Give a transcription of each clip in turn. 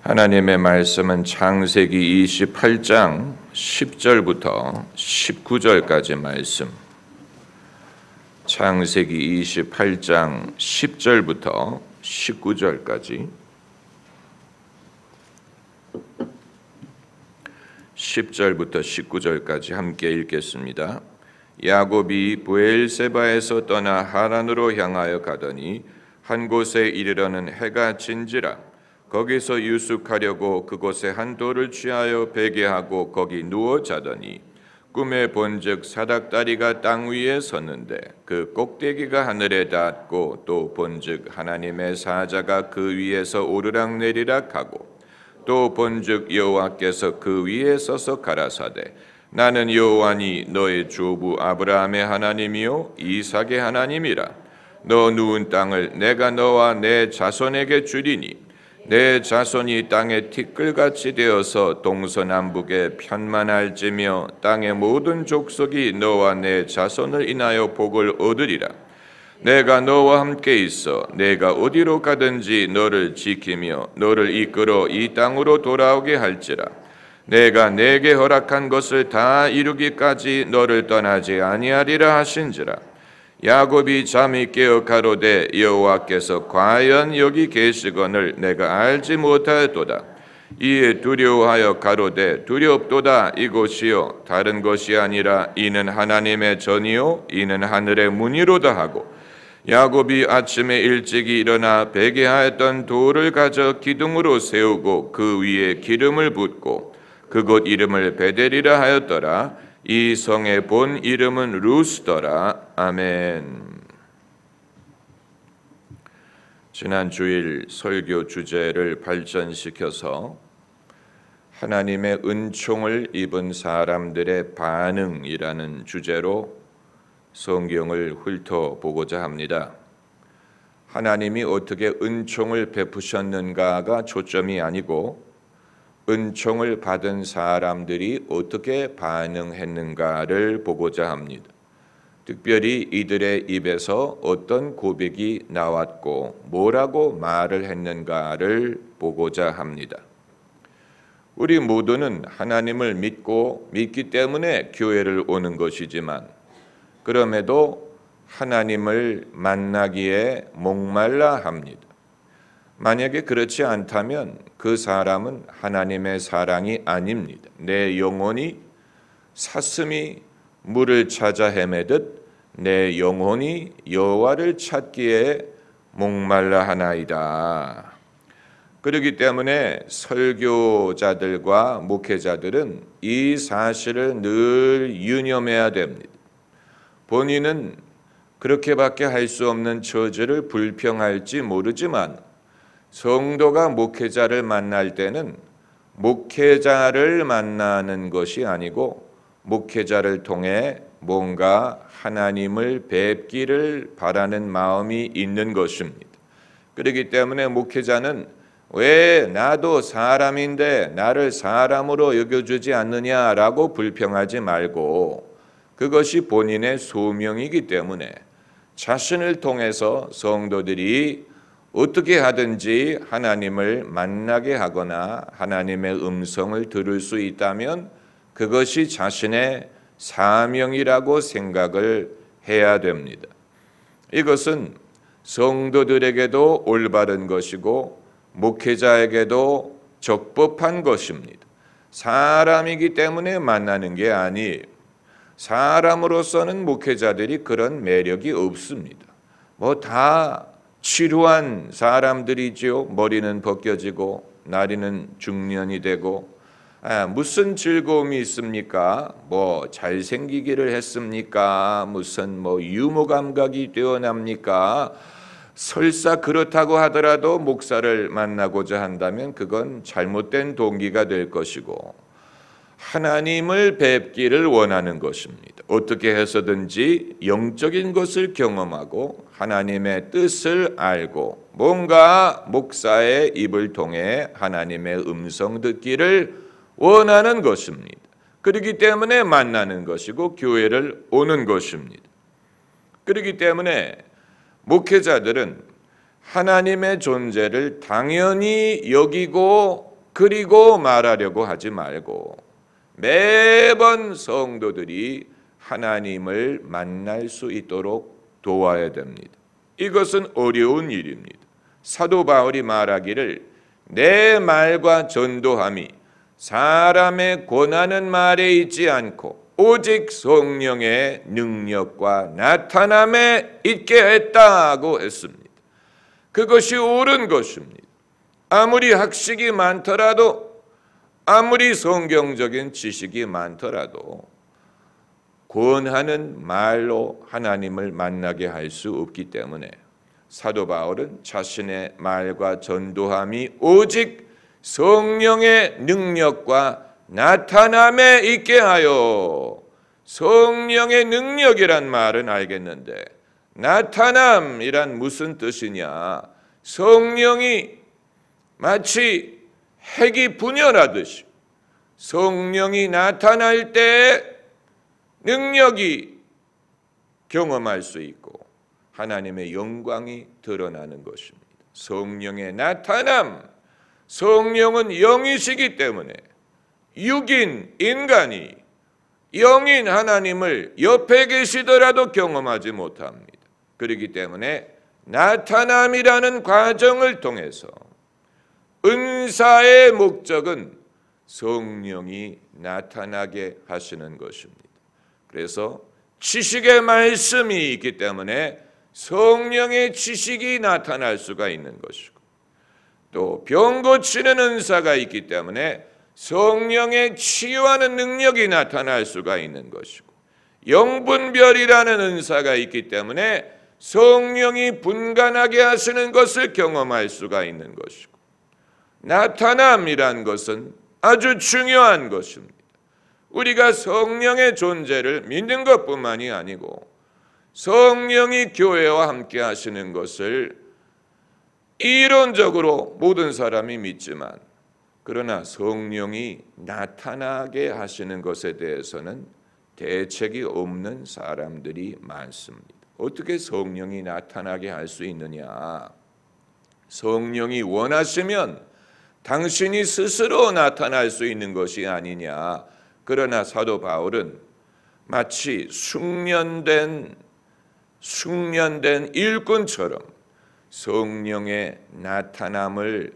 하나님의 말씀은 창세기 28장 10절부터 19절까지 말씀. 창세기 28장 10절부터 19절까지 10절부터 19절까지 함께 읽겠습니다. 야곱이 브엘세바에서 떠나 하란으로 향하여 가더니 한 곳에 이르러는 해가 진지라. 거기서 유숙하려고 그곳에 한 돌을 취하여 베개하고 거기 누워 자더니 꿈에 본즉 사닥다리가 땅 위에 섰는데 그 꼭대기가 하늘에 닿았고 또 본즉 하나님의 사자가 그 위에서 오르락내리락 하고 또 본즉 여호와께서 그 위에 서서 가라사대 나는 여호와니 너의 조부 아브라함의 하나님이요 이삭의 하나님이라. 너 누운 땅을 내가 너와 내 자손에게 주리니 내 자손이 땅의 티끌같이 되어서 동서남북에 편만할지며 땅의 모든 족속이 너와 내 자손을 인하여 복을 얻으리라. 내가 너와 함께 있어 내가 어디로 가든지 너를 지키며 너를 이끌어 이 땅으로 돌아오게 할지라. 내가 내게 허락한 것을 다 이루기까지 너를 떠나지 아니하리라 하신지라. 야곱이 잠이 깨어 가로되 여호와께서 과연 여기 계시거늘 내가 알지 못하였도다. 이에 두려워하여 가로되 두렵도다. 이곳이요 다른 것이 아니라 이는 하나님의 전이요 이는 하늘의 문이로다 하고 야곱이 아침에 일찍이 일어나 베개하였던 돌을 가져 기둥으로 세우고 그 위에 기름을 붓고 그곳 이름을 베델이라 하였더라. 이 성의 본 이름은 루스더라. 아멘. 지난 주일 설교 주제를 발전시켜서 하나님의 은총을 입은 사람들의 반응이라는 주제로 성경을 훑어보고자 합니다. 하나님이 어떻게 은총을 베푸셨는가가 초점이 아니고 은총을 받은 사람들이 어떻게 반응했는가를 보고자 합니다. 특별히 이들의 입에서 어떤 고백이 나왔고 뭐라고 말을 했는가를 보고자 합니다. 우리 모두는 하나님을 믿기 때문에 교회를 오는 것이지만 그럼에도 하나님을 만나기에 목말라 합니다. 만약에 그렇지 않다면 그 사람은 하나님의 사랑이 아닙니다. 내 영혼이 사슴이 물을 찾아 헤매듯 내 영혼이 여호와를 찾기에 목말라 하나이다. 그렇기 때문에 설교자들과 목회자들은 이 사실을 늘 유념해야 됩니다. 본인은 그렇게밖에 할 수 없는 처지를 불평할지 모르지만 성도가 목회자를 만날 때는 목회자를 만나는 것이 아니고 목회자를 통해 뭔가 하나님을 뵙기를 바라는 마음이 있는 것입니다. 그렇기 때문에 목회자는 왜 나도 사람인데 나를 사람으로 여겨주지 않느냐라고 불평하지 말고 그것이 본인의 소명이기 때문에 자신을 통해서 성도들이 어떻게 하든지 하나님을 만나게 하거나 하나님의 음성을 들을 수 있다면 그것이 자신의 사명이라고 생각을 해야 됩니다. 이것은 성도들에게도 올바른 것이고 목회자에게도 적법한 것입니다. 사람이기 때문에 만나는 게 아니에요. 사람으로서는 목회자들이 그런 매력이 없습니다. 다 치루한 사람들이지요. 머리는 벗겨지고 나이는 중년이 되고 무슨 즐거움이 있습니까? 잘생기기를 했습니까? 무슨 유머 감각이 뛰어납니까? 설사 그렇다고 하더라도 목사를 만나고자 한다면 그건 잘못된 동기가 될 것이고 하나님을 뵙기를 원하는 것입니다. 어떻게 해서든지 영적인 것을 경험하고 하나님의 뜻을 알고 뭔가 목사의 입을 통해 하나님의 음성 듣기를 원하는 것입니다. 그렇기 때문에 만나는 것이고 교회를 오는 것입니다. 그렇기 때문에 목회자들은 하나님의 존재를 당연히 여기고 그리고 말하려고 하지 말고 매번 성도들이 하나님을 만날 수 있도록 도와야 됩니다. 이것은 어려운 일입니다. 사도 바울이 말하기를 내 말과 전도함이 사람의 권하는 말에 있지 않고 오직 성령의 능력과 나타남에 있게 했다고 했습니다. 그것이 옳은 것입니다. 아무리 학식이 많더라도, 아무리 성경적인 지식이 많더라도 권하는 말로 하나님을 만나게 할 수 없기 때문에 사도 바울은 자신의 말과 전도함이 오직 성령의 능력과 나타남에 있게 하여, 성령의 능력이란 말은 알겠는데 나타남이란 무슨 뜻이냐? 성령이 마치 핵이 분열하듯이 성령이 나타날 때 능력이 경험할 수 있고 하나님의 영광이 드러나는 것입니다. 성령의 나타남, 성령은 영이시기 때문에 육인, 인간이 영인 하나님을 옆에 계시더라도 경험하지 못합니다. 그렇기 때문에 나타남이라는 과정을 통해서 은사의 목적은 성령이 나타나게 하시는 것입니다. 그래서 지식의 말씀이 있기 때문에 성령의 지식이 나타날 수가 있는 것이고, 또 병 고치는 은사가 있기 때문에 성령의 치유하는 능력이 나타날 수가 있는 것이고, 영분별이라는 은사가 있기 때문에 성령이 분간하게 하시는 것을 경험할 수가 있는 것이고, 나타남이란 것은 아주 중요한 것입니다. 우리가 성령의 존재를 믿는 것뿐만이 아니고 성령이 교회와 함께 하시는 것을 이론적으로 모든 사람이 믿지만, 그러나 성령이 나타나게 하시는 것에 대해서는 대책이 없는 사람들이 많습니다. 어떻게 성령이 나타나게 할 수 있느냐? 성령이 원하시면 당신이 스스로 나타날 수 있는 것이 아니냐. 그러나 사도 바울은 마치 숙련된 일꾼처럼 성령의 나타남을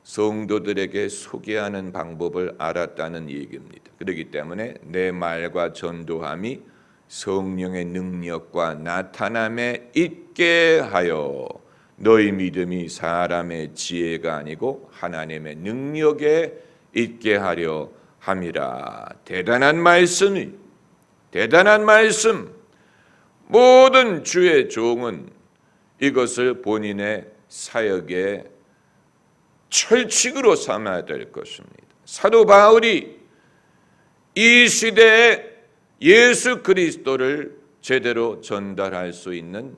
성도들에게 소개하는 방법을 알았다는 얘기입니다. 그렇기 때문에 내 말과 전도함이 성령의 능력과 나타남에 있게 하여 너희 믿음이 사람의 지혜가 아니고 하나님의 능력에 있게 하려 함이라. 대단한 말씀이, 대단한 말씀. 모든 주의 종은 이것을 본인의 사역의 철칙으로 삼아야 될 것입니다. 사도 바울이 이 시대에 예수 그리스도를 제대로 전달할 수 있는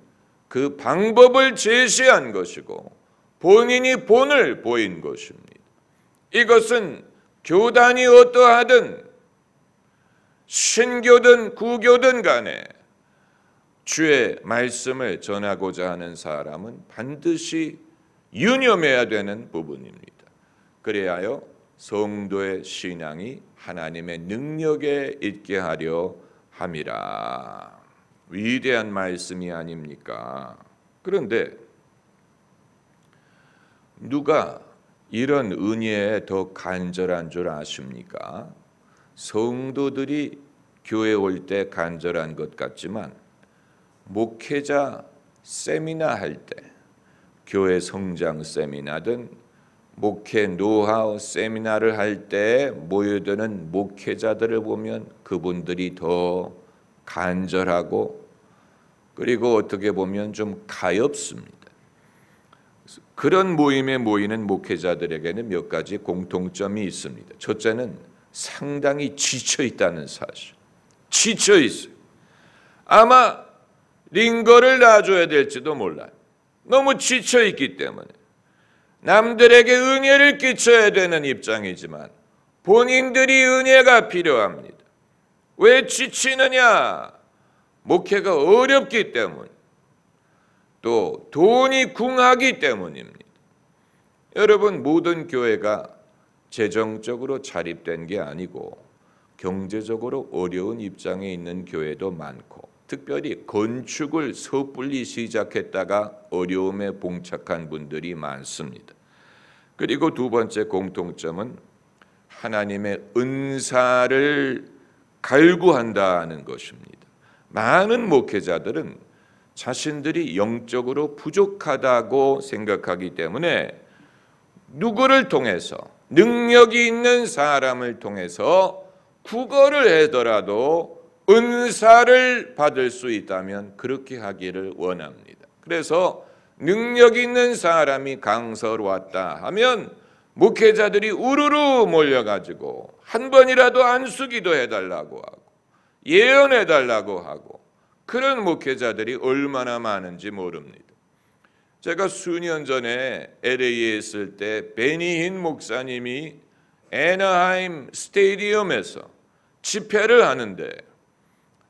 그 방법을 제시한 것이고 본인이 본을 보인 것입니다. 이것은 교단이 어떠하든 신교든 구교든 간에 주의 말씀을 전하고자 하는 사람은 반드시 유념해야 되는 부분입니다. 그래야 성도의 신앙이 하나님의 능력에 있게 하려 함이라. 위대한 말씀이 아닙니까? 그런데 누가 이런 은혜에 더 간절한 줄 아십니까? 성도들이 교회 올 때 간절한 것 같지만 목회자 세미나 할 때, 교회 성장 세미나든 목회 노하우 세미나를 할 때 모여드는 목회자들을 보면 그분들이 더 간절하고 그리고 어떻게 보면 좀 가엾습니다. 그런 모임에 모이는 목회자들에게는 몇 가지 공통점이 있습니다. 첫째는 상당히 지쳐 있다는 사실. 지쳐 있어요. 아마 링거를 놔줘야 될지도 몰라요. 너무 지쳐 있기 때문에 남들에게 은혜를 끼쳐야 되는 입장이지만 본인들이 은혜가 필요합니다. 왜 지치느냐? 목회가 어렵기 때문, 또 돈이 궁하기 때문입니다. 여러분, 모든 교회가 재정적으로 자립된 게 아니고 경제적으로 어려운 입장에 있는 교회도 많고, 특별히 건축을 섣불리 시작했다가 어려움에 봉착한 분들이 많습니다. 그리고 두 번째 공통점은 하나님의 은사를 갈구한다는 것입니다. 많은 목회자들은 자신들이 영적으로 부족하다고 생각하기 때문에 누구를 통해서, 능력이 있는 사람을 통해서 구걸을 하더라도 은사를 받을 수 있다면 그렇게 하기를 원합니다. 그래서 능력 있는 사람이 강설 왔다 하면 목회자들이 우르르 몰려가지고 한 번이라도 안수기도 해달라고 하고 예언해달라고 하고, 그런 목회자들이 얼마나 많은지 모릅니다. 제가 수년 전에 LA에 있을 때 베니힌 목사님이 애나하임 스테디움에서 집회를 하는데,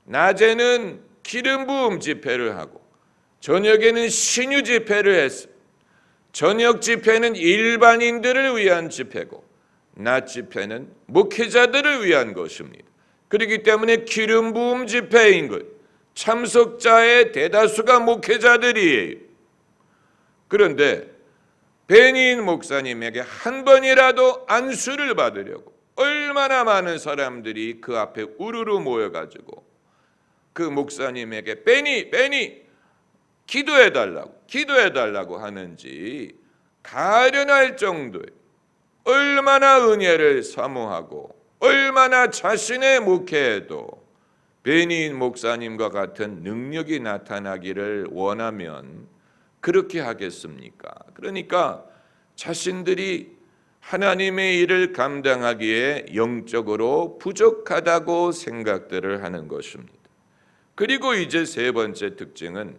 낮에는 기름 부음 집회를 하고 저녁에는 신유 집회를 했어요. 저녁 집회는 일반인들을 위한 집회고 낮 집회는 목회자들을 위한 것입니다. 그렇기 때문에 기름 부음 집회인 것, 참석자의 대다수가 목회자들이에요. 그런데 베니힌 목사님에게 한 번이라도 안수를 받으려고 얼마나 많은 사람들이 그 앞에 우르르 모여가지고 그 목사님에게 베니 기도해달라고 하는지 가련할 정도에 얼마나 은혜를 사모하고 얼마나 자신의 목회에도 베니힌 목사님과 같은 능력이 나타나기를 원하면 그렇게 하겠습니까? 그러니까 자신들이 하나님의 일을 감당하기에 영적으로 부족하다고 생각들을 하는 것입니다. 그리고 이제 세 번째 특징은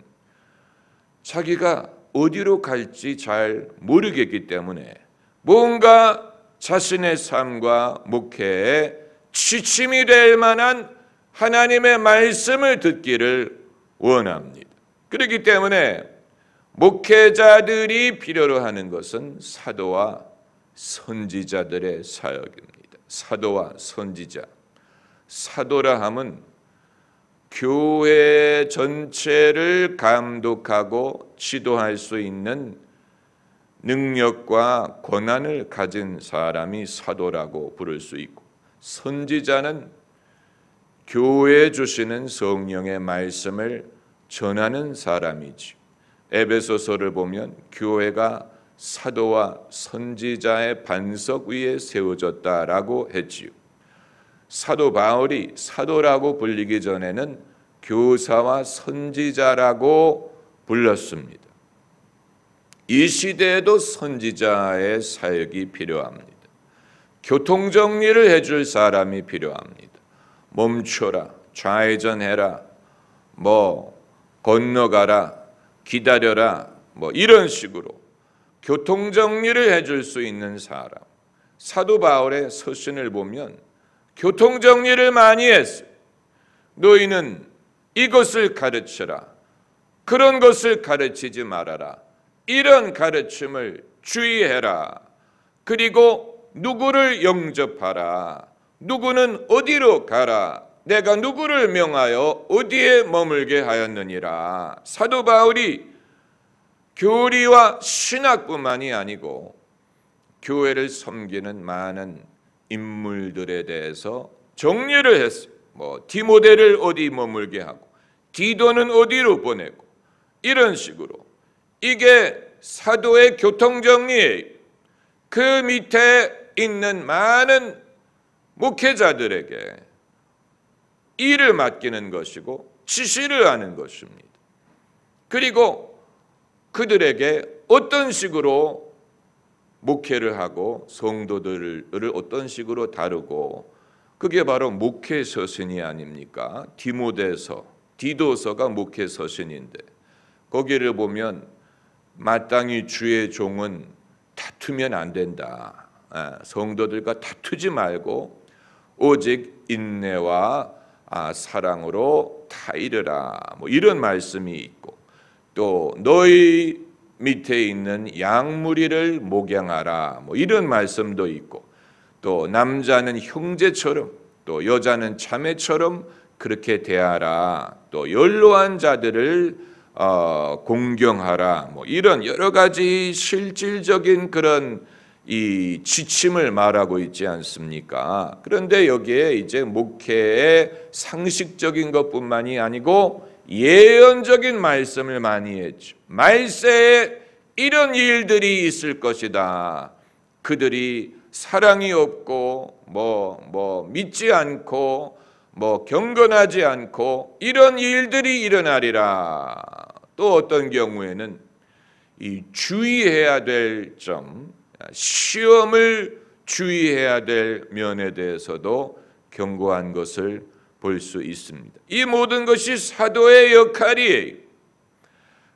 자기가 어디로 갈지 잘 모르겠기 때문에 뭔가 자신의 삶과 목회에 지침이 될 만한 하나님의 말씀을 듣기를 원합니다. 그렇기 때문에 목회자들이 필요로 하는 것은 사도와 선지자들의 사역입니다. 사도와 선지자. 사도라 함은 교회 전체를 감독하고 지도할 수 있는 능력과 권한을 가진 사람이 사도라고 부를 수 있고, 선지자는 교회에 주시는 성령의 말씀을 전하는 사람이지. 에베소서를 보면 교회가 사도와 선지자의 반석 위에 세워졌다라고 했지요. 사도 바울이 사도라고 불리기 전에는 교사와 선지자라고 불렀습니다. 이 시대에도 선지자의 사역이 필요합니다. 교통정리를 해줄 사람이 필요합니다. 멈춰라, 좌회전해라, 건너가라, 기다려라, 이런 식으로 교통정리를 해줄 수 있는 사람. 사도 바울의 서신을 보면 교통정리를 많이 했어요. 너희는 이것을 가르쳐라, 그런 것을 가르치지 말아라, 이런 가르침을 주의해라, 그리고 누구를 영접하라, 누구는 어디로 가라, 내가 누구를 명하여 어디에 머물게 하였느니라. 사도 바울이 교리와 신학뿐만이 아니고 교회를 섬기는 많은 인물들에 대해서 정리를 했어요. 디모데를 어디 머물게 하고 디도는 어디로 보내고, 이런 식으로. 이게 사도의 교통정리예요. 그 밑에 있는 많은 목회자들에게 일을 맡기는 것이고 지시를 하는 것입니다. 그리고 그들에게 어떤 식으로 목회를 하고 성도들을 어떤 식으로 다루고, 그게 바로 목회 서신이 아닙니까? 디모데서, 디도서가 목회 서신인데 거기를 보면 마땅히 주의 종은 다투면 안 된다. 성도들과 다투지 말고 오직 인내와 사랑으로 다 이르라, 이런 말씀이 있고, 또 너희 밑에 있는 양무리를 목양하라. 뭐 이런 말씀도 있고, 또 남자는 형제처럼 또 여자는 자매처럼 그렇게 대하라. 또 연로한 자들을 공경하라. 뭐 이런 여러 가지 실질적인 그런 이 지침을 말하고 있지 않습니까? 그런데 여기에 이제 목회의 상식적인 것뿐만이 아니고 예언적인 말씀을 많이 했죠. 말세에 이런 일들이 있을 것이다. 그들이 사랑이 없고 믿지 않고 경건하지 않고 이런 일들이 일어나리라. 또 어떤 경우에는 이 주의해야 될 점, 시험을 주의해야 될 면에 대해서도 경고한 것을 볼 수 있습니다. 이 모든 것이 사도의 역할이에요.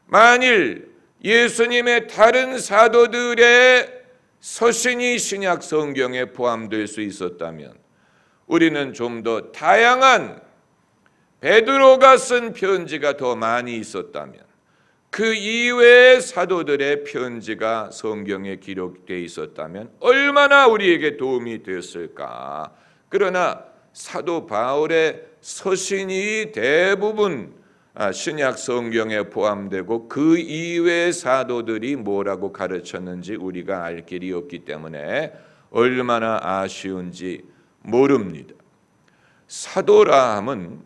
만일 예수님의 다른 사도들의 서신이 신약 성경에 포함될 수 있었다면 우리는 좀 더 다양한 베드로가 쓴 편지가 더 많이 있었다면 그 이외의 사도들의 편지가 성경에 기록되어 있었다면 얼마나 우리에게 도움이 됐을까. 그러나 사도 바울의 서신이 대부분 신약 성경에 포함되고 그 이외의 사도들이 뭐라고 가르쳤는지 우리가 알 길이 없기 때문에 얼마나 아쉬운지 모릅니다. 사도라 함은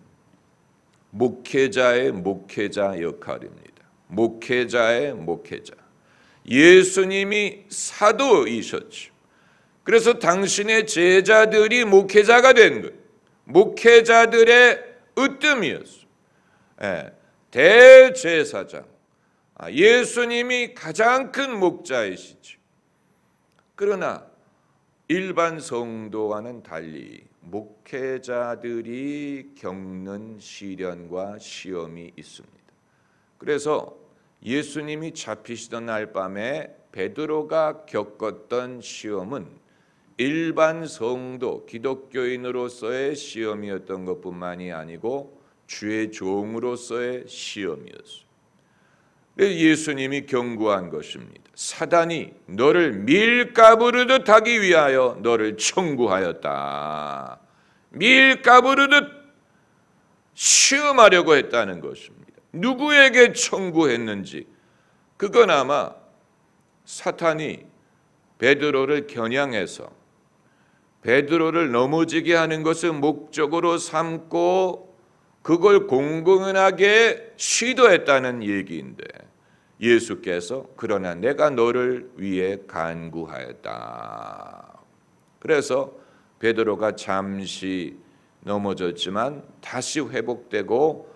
목회자의 목회자 역할입니다. 목회자의 목회자. 예수님이 사도이셨죠. 그래서 당신의 제자들이 목회자가 된 거예요. 목회자들의 으뜸이었어요. 대제사장. 예수님이 가장 큰 목자이시죠. 그러나 일반 성도와는 달리 목회자들이 겪는 시련과 시험이 있습니다. 그래서 예수님이 잡히시던 날 밤에 베드로가 겪었던 시험은 일반 성도, 기독교인으로서의 시험이었던 것뿐만이 아니고 주의 종으로서의 시험이었어요. 예수님이 경고한 것입니다. 사단이 너를 밀가부르듯 하기 위하여 너를 청구하였다. 밀가부르듯 시험하려고 했다는 것입니다. 누구에게 청구했는지 그건 아마 사탄이 베드로를 겨냥해서 베드로를 넘어지게 하는 것을 목적으로 삼고 그걸 공공연하게 시도했다는 얘기인데 예수께서 그러나 내가 너를 위해 간구하였다. 그래서 베드로가 잠시 넘어졌지만 다시 회복되고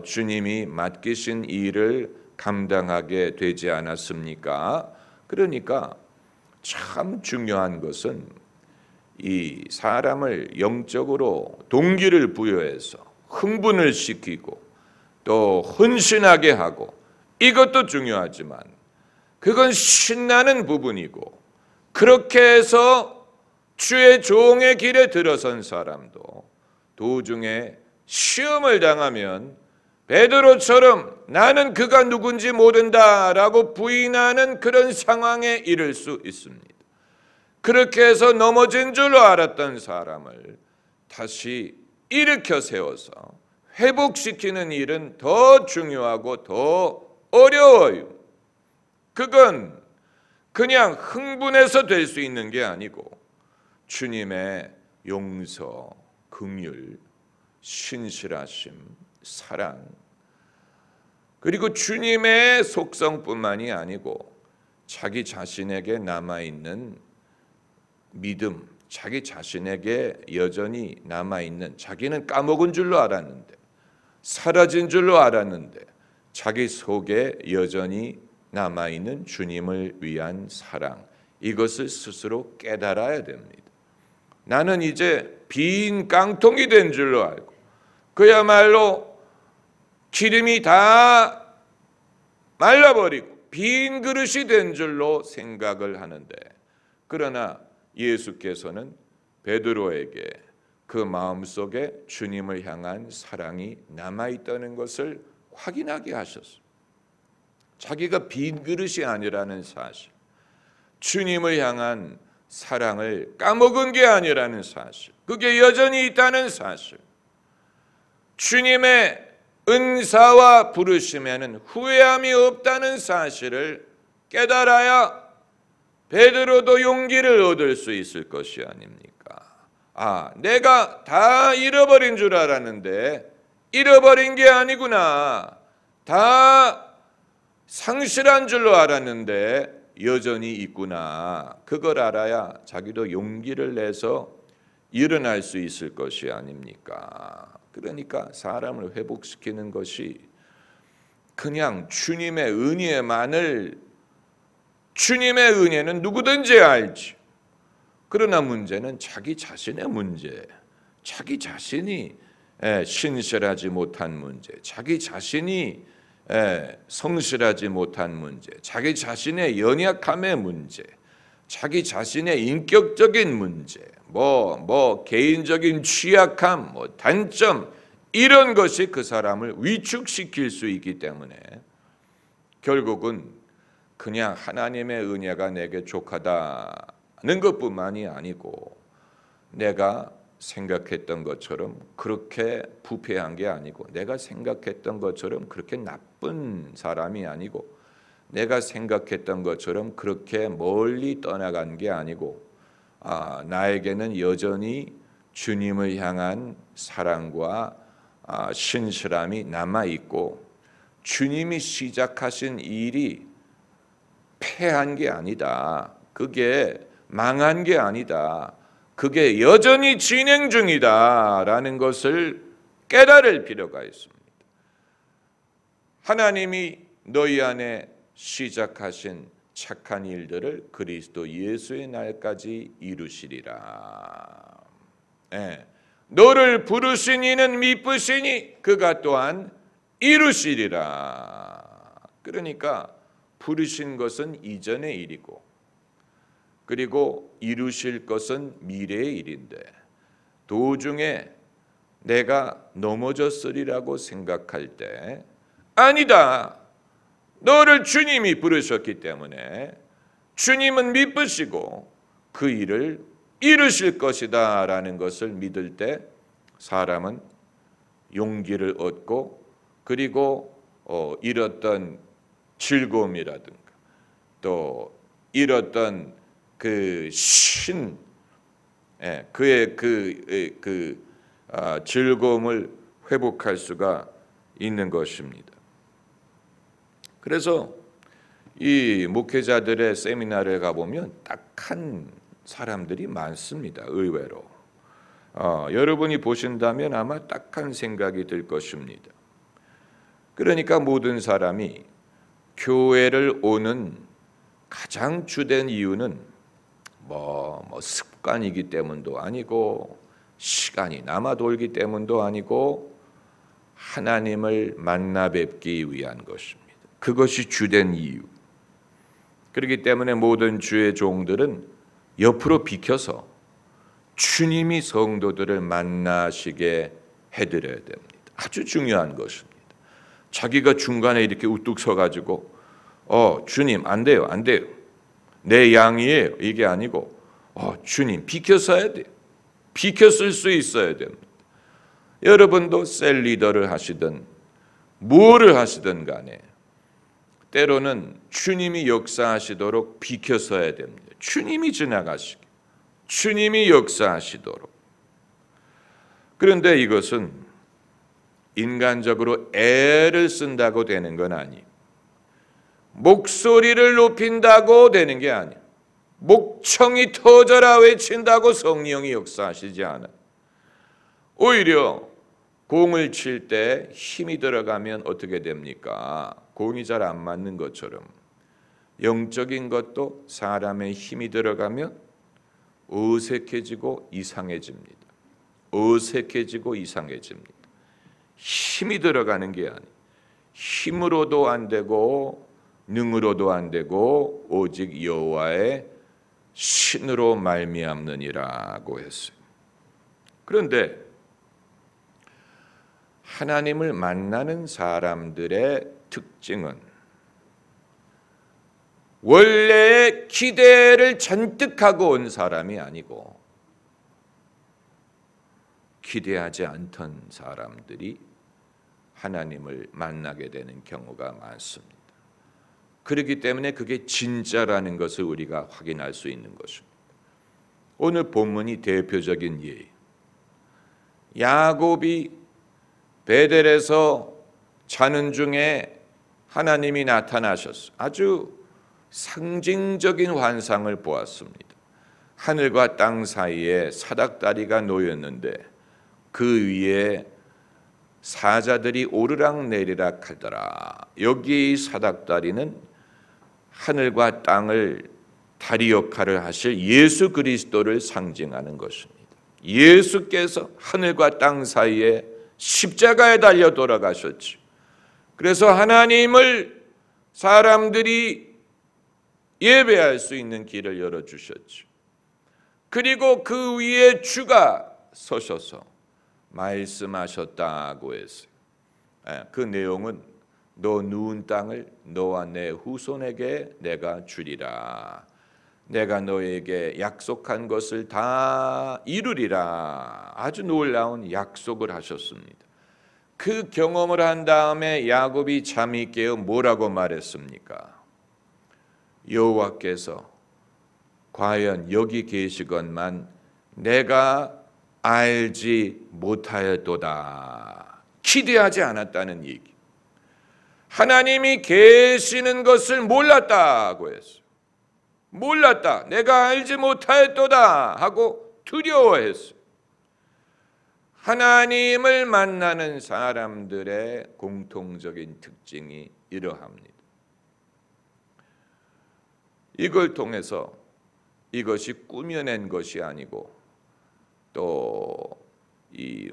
주님이 맡기신 일을 감당하게 되지 않았습니까? 그러니까 참 중요한 것은 이 사람을 영적으로 동기를 부여해서 흥분을 시키고 또 헌신하게 하고 이것도 중요하지만 그건 신나는 부분이고 그렇게 해서 주의 종의 길에 들어선 사람도 도중에 시험을 당하면 베드로처럼 나는 그가 누군지 모른다라고 부인하는 그런 상황에 이를 수 있습니다. 그렇게 해서 넘어진 줄 알았던 사람을 다시 일으켜 세워서 회복시키는 일은 더 중요하고 더 어려워요. 그건 그냥 흥분해서 될 수 있는 게 아니고 주님의 용서, 긍휼, 신실하심, 사랑 그리고 주님의 속성뿐만이 아니고 자기 자신에게 남아있는 믿음, 자기 자신에게 여전히 남아있는 자기는 까먹은 줄로 알았는데 사라진 줄로 알았는데 자기 속에 여전히 남아있는 주님을 위한 사랑 이것을 스스로 깨달아야 됩니다. 나는 이제 빈 깡통이 된 줄로 알고 그야말로 기름이 다 말라버리고 빈 그릇이 된 줄로 생각을 하는데 그러나 예수께서는 베드로에게 그 마음속에 주님을 향한 사랑이 남아있다는 것을 확인하게 하셨어요. 자기가 빈 그릇이 아니라는 사실, 주님을 향한 사랑을 까먹은 게 아니라는 사실, 그게 여전히 있다는 사실, 주님의 은사와 부르심에는 후회함이 없다는 사실을 깨달아야 베드로도 용기를 얻을 수 있을 것이 아닙니까? 내가 다 잃어버린 줄 알았는데 잃어버린 게 아니구나. 다 상실한 줄로 알았는데 여전히 있구나. 그걸 알아야 자기도 용기를 내서 일어날 수 있을 것이 아닙니까? 그러니까 사람을 회복시키는 것이 그냥 주님의 은혜만을, 주님의 은혜는 누구든지 알지. 그러나 문제는 자기 자신의 문제, 자기 자신이 신실하지 못한 문제, 자기 자신이 성실하지 못한 문제, 자기 자신의 연약함의 문제, 자기 자신의 인격적인 문제, 개인적인 취약함, 단점, 이런 것이 그 사람을 위축시킬 수 있기 때문에 결국은 그냥 하나님의 은혜가 내게 족하다는 것뿐만이 아니고 내가 생각했던 것처럼 그렇게 부패한 게 아니고, 내가 생각했던 것처럼 그렇게 나쁜 사람이 아니고, 내가 생각했던 것처럼 그렇게 멀리 떠나간 게 아니고, 나에게는 여전히 주님을 향한 사랑과 신실함이 남아있고, 주님이 시작하신 일이 패한 게 아니다, 그게 망한 게 아니다, 그게 여전히 진행 중이다라는 것을 깨달을 필요가 있습니다. 하나님이 너희 안에 시작하신 착한 일들을 그리스도 예수의 날까지 이루시리라. 너를 부르신 이는 미쁘시니 그가 또한 이루시리라. 그러니까 부르신 것은 이전의 일이고, 그리고 이루실 것은 미래의 일인데, 도중에 내가 넘어졌으리라고 생각할 때 아니다, 너를 주님이 부르셨기 때문에 주님은 미쁘시고 그 일을 이루실 것이다 라는 것을 믿을 때 사람은 용기를 얻고, 그리고 잃었던 즐거움이라든가 또 잃었던 그의 즐거움을 회복할 수가 있는 것입니다. 그래서 이 목회자들의 세미나를 가보면 딱한 사람들이 많습니다. 의외로 여러분이 보신다면 아마 딱한 생각이 들 것입니다. 그러니까 모든 사람이 교회를 오는 가장 주된 이유는 습관이기 때문도 아니고, 시간이 남아 돌기 때문도 아니고, 하나님을 만나 뵙기 위한 것입니다. 그것이 주된 이유. 그렇기 때문에 모든 주의 종들은 옆으로 비켜서 주님이 성도들을 만나시게 해드려야 됩니다. 아주 중요한 것입니다. 자기가 중간에 이렇게 우뚝 서가지고 주님 안 돼요, 안 돼요, 내 양이에요, 이게 아니고 주님 비켜서야 돼요. 비켰을 수 있어야 됩니다. 여러분도 셀 리더를 하시든 무엇을 하시든 간에 때로는 주님이 역사하시도록 비켜서야 됩니다. 주님이 지나가시게, 주님이 역사하시도록. 그런데 이것은 인간적으로 애를 쓴다고 되는 건 아니에요. 목소리를 높인다고 되는 게 아니에요. 목청이 터져라 외친다고 성령이 역사하시지 않아요. 오히려 공을 칠 때 힘이 들어가면 어떻게 됩니까? 공이 잘 안 맞는 것처럼 영적인 것도 사람의 힘이 들어가면 어색해지고 이상해집니다. 어색해지고 이상해집니다. 힘이 들어가는 게 아니에요. 힘으로도 안 되고 능으로도 안 되고 오직 여호와의 신으로 말미암느니라고 했어요. 그런데 하나님을 만나는 사람들의 특징은 원래의 기대를 잔뜩 하고 온 사람이 아니고 기대하지 않던 사람들이 하나님을 만나게 되는 경우가 많습니다. 그렇기 때문에 그게 진짜라는 것을 우리가 확인할 수 있는 것입니다. 오늘 본문이 대표적인 예예요. 야곱이 베델에서 자는 중에 하나님이 나타나셨어요. 아주 상징적인 환상을 보았습니다. 하늘과 땅 사이에 사닥다리가 놓였는데 그 위에 사자들이 오르락 내리락 하더라. 여기 사닥다리는 하늘과 땅을 다리 역할을 하실 예수 그리스도를 상징하는 것입니다. 예수께서 하늘과 땅 사이에 십자가에 달려 돌아가셨죠. 그래서 하나님을 사람들이 예배할 수 있는 길을 열어주셨죠. 그리고 그 위에 주가 서셔서 말씀하셨다고 했어요. 그 내용은 너 누운 땅을 너와 내 후손에게 내가 주리라. 내가 너에게 약속한 것을 다 이루리라. 아주 놀라운 약속을 하셨습니다. 그 경험을 한 다음에 야곱이 잠이 깨어 뭐라고 말했습니까? 여호와께서 과연 여기 계시건만 내가 알지 못하였도다. 기대하지 않았다는 얘기. 하나님이 계시는 것을 몰랐다고 했어요. 몰랐다. 내가 알지 못하였도다 하고 두려워했어요. 하나님을 만나는 사람들의 공통적인 특징이 이러합니다. 이걸 통해서 이것이 꾸며낸 것이 아니고 또 이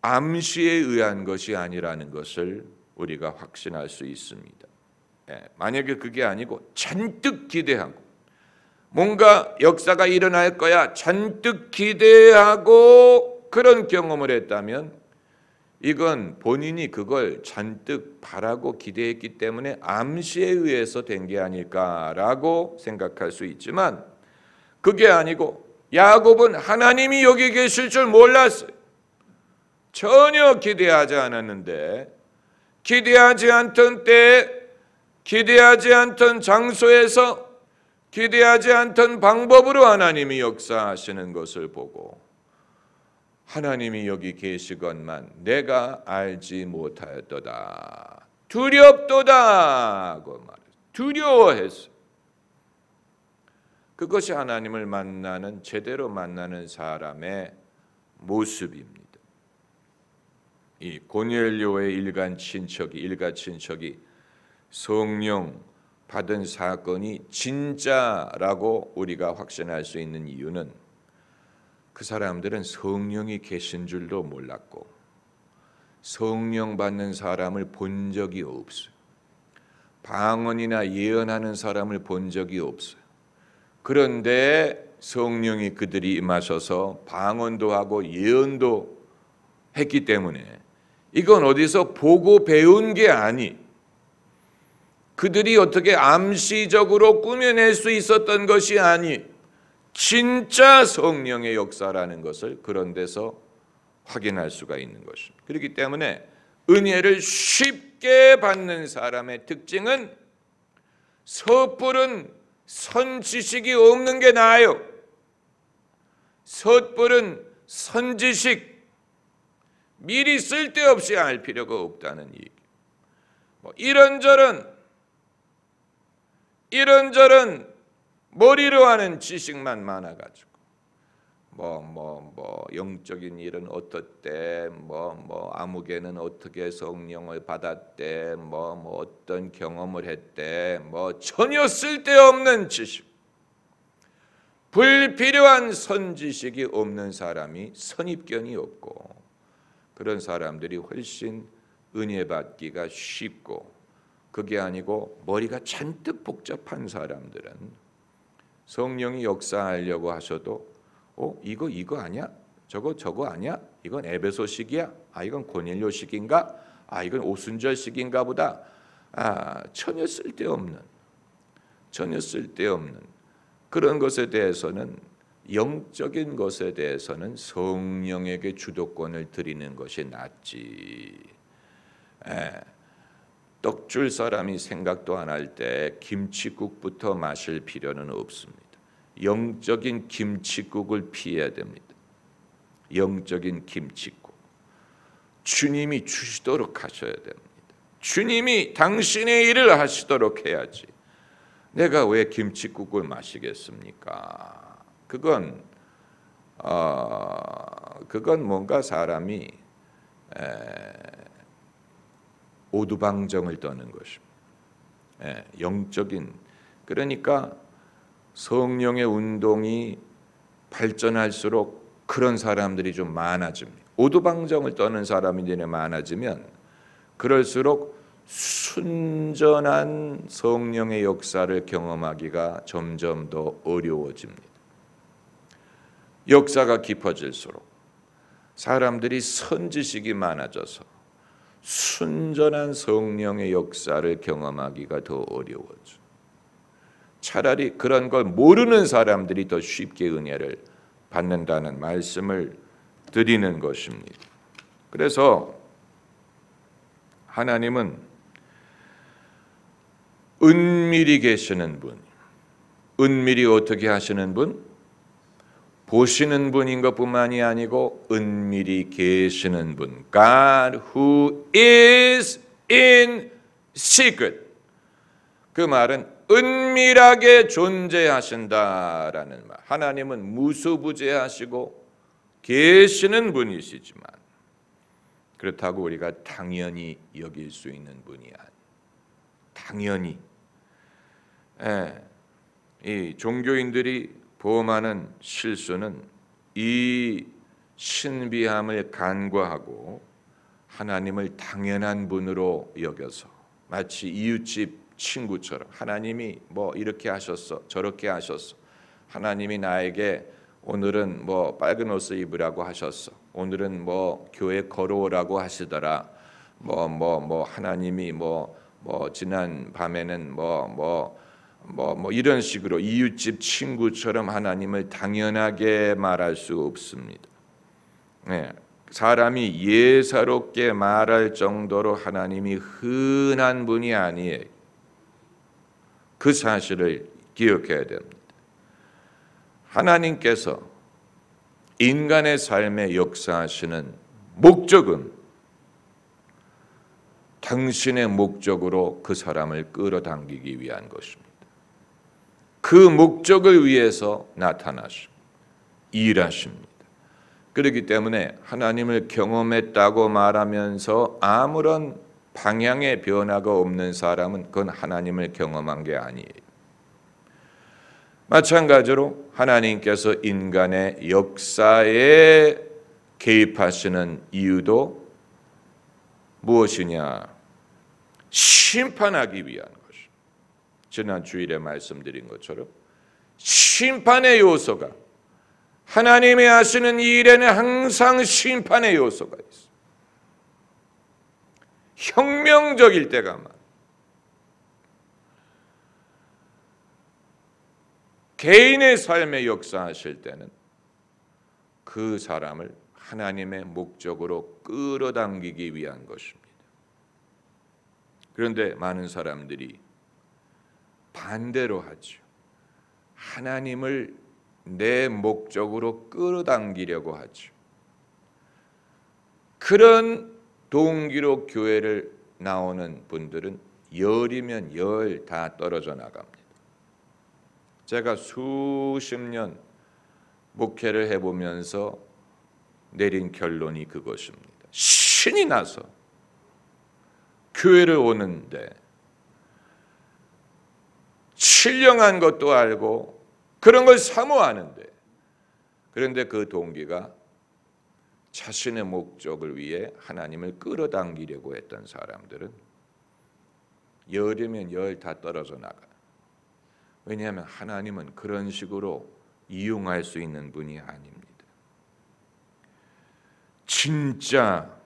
암시에 의한 것이 아니라는 것을 우리가 확신할 수 있습니다. 만약에 그게 아니고 잔뜩 기대하고 뭔가 역사가 일어날 거야 잔뜩 기대하고 그런 경험을 했다면 이건 본인이 그걸 잔뜩 바라고 기대했기 때문에 암시에 의해서 된 게 아닐까라고 생각할 수 있지만 그게 아니고 야곱은 하나님이 여기 계실 줄 몰랐어요. 전혀 기대하지 않았는데 기대하지 않던 때에 기대하지 않던 장소에서 기대하지 않던 방법으로 하나님이 역사하시는 것을 보고 하나님이 여기 계시건만 내가 알지 못하였도다. 두렵도다 하고 말했어요. 두려워했어요. 그것이 하나님을 만나는 제대로 만나는 사람의 모습입니다. 이 고넬료의 일가 친척이 성령 받은 사건이 진짜라고 우리가 확신할 수 있는 이유는 그 사람들은 성령이 계신 줄도 몰랐고 성령 받는 사람을 본 적이 없어요. 방언이나 예언하는 사람을 본 적이 없어요. 그런데 성령이 그들이 임하셔서 방언도 하고 예언도 했기 때문에 이건 어디서 보고 배운 게 아니 그들이 어떻게 암시적으로 꾸며낼 수 있었던 것이 아니 진짜 성령의 역사라는 것을 그런 데서 확인할 수가 있는 것입니다. 그렇기 때문에 은혜를 쉽게 받는 사람의 특징은 섣부른 선지식이 없는 게 나아요. 섣부른 선지식 미리 쓸데없이 알 필요가 없다는 얘기. 이런저런 머리로 하는 지식만 많아가지고 영적인 일은 어떻대, 아무개는 어떻게 성령을 받았대, 어떤 경험을 했대, 전혀 쓸데없는 지식, 불필요한 선지식이 없는 사람이 선입견이 없고 그런 사람들이 훨씬 은혜 받기가 쉽고 그게 아니고 머리가 잔뜩 복잡한 사람들은 성령이 역사하려고 하셔도 이거 아니야? 저거 아니야? 이건 에베소식이야? 이건 고넬료식인가? 이건 오순절식인가 보다. 전혀 쓸데없는 전혀 쓸데없는 그런 것에 대해서는, 영적인 것에 대해서는 성령에게 주도권을 드리는 것이 낫지. 떡줄 사람이 생각도 안 할 때 김칫국부터 마실 필요는 없습니다. 영적인 김칫국을 피해야 됩니다. 영적인 김칫국. 주님이 주시도록 하셔야 됩니다. 주님이 당신의 일을 하시도록 해야지. 내가 왜 김칫국을 마시겠습니까? 그건 뭔가 사람이 오두방정을 떠는 것입니다. 영적인, 그러니까 성령의 운동이 발전할수록 그런 사람들이 좀 많아집니다. 오두방정을 떠는 사람들이 많아지면 그럴수록 순전한 성령의 역사를 경험하기가 점점 더 어려워집니다. 역사가 깊어질수록 사람들이 선지식이 많아져서 순전한 성령의 역사를 경험하기가 더 어려워져. 차라리 그런 걸 모르는 사람들이 더 쉽게 은혜를 받는다는 말씀을 드리는 것입니다. 그래서 하나님은 은밀히 계시는 분, 은밀히 어떻게 하시는 분? 보시는 분인 것뿐만이 아니고 은밀히 계시는 분. God who is in secret. 그 말은 은밀하게 존재하신다라는 말. 하나님은 무소부재하시고 계시는 분이시지만 그렇다고 우리가 당연히 여길 수 있는 분이 아니에요. 당연히. 이 종교인들이 범하는 실수는 이 신비함을 간과하고 하나님을 당연한 분으로 여겨서 마치 이웃집 친구처럼 하나님이 뭐 이렇게 하셨어 저렇게 하셨어, 하나님이 나에게 오늘은 뭐 빨간 옷을 입으라고 하셨어, 오늘은 뭐 교회 걸어오라고 하시더라, 뭐 하나님이 뭐 지난 밤에는 뭐 이런 식으로 이웃집 친구처럼 하나님을 당연하게 말할 수 없습니다. 사람이 예사롭게 말할 정도로 하나님이 흔한 분이 아니에요. 그 사실을 기억해야 됩니다. 하나님께서 인간의 삶에 역사하시는 목적은 당신의 목적으로 그 사람을 끌어당기기 위한 것입니다. 그 목적을 위해서 나타나시고 일하십니다. 그렇기 때문에 하나님을 경험했다고 말하면서 아무런 방향의 변화가 없는 사람은 그건 하나님을 경험한 게 아니에요. 마찬가지로 하나님께서 인간의 역사에 개입하시는 이유도 무엇이냐? 심판하기 위한 것입니다. 지난 주일에 말씀드린 것처럼 심판의 요소가, 하나님이 하시는 일에는 항상 심판의 요소가 있어요. 혁명적일 때가 많아요. 개인의 삶에 역사하실 때는 그 사람을 하나님의 목적으로 끌어당기기 위한 것입니다. 그런데 많은 사람들이 반대로 하죠. 하나님을 내 목적으로 끌어당기려고 하죠. 그런 동기로 교회를 나오는 분들은 열이면 열 다 떨어져 나갑니다. 제가 수십 년 목회를 해보면서 내린 결론이 그것입니다. 신이 나서 교회를 오는데 신령한 것도 알고 그런 걸 사모하는데, 그런데 그 동기가 자신의 목적을 위해 하나님을 끌어당기려고 했던 사람들은 열이면 열 다 떨어져 나가요. 왜냐하면 하나님은 그런 식으로 이용할 수 있는 분이 아닙니다. 진짜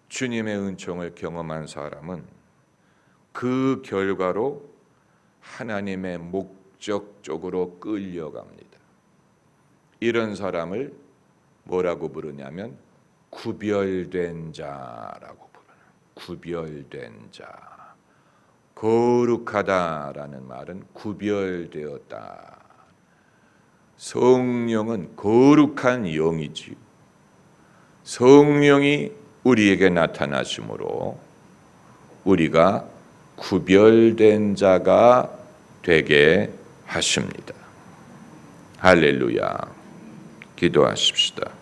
주님의 은총을 경험한 사람은 그 결과로 하나님의 목적 쪽으로 끌려갑니다. 이런 사람을 뭐라고 부르냐면 구별된 자라고 부르는, 구별된 자. 거룩하다라는 말은 구별되었다. 성령은 거룩한 영이지요. 성령이 우리에게 나타나심으로 우리가 구별된 자가 되게 하십니다. 할렐루야. 기도하십시다.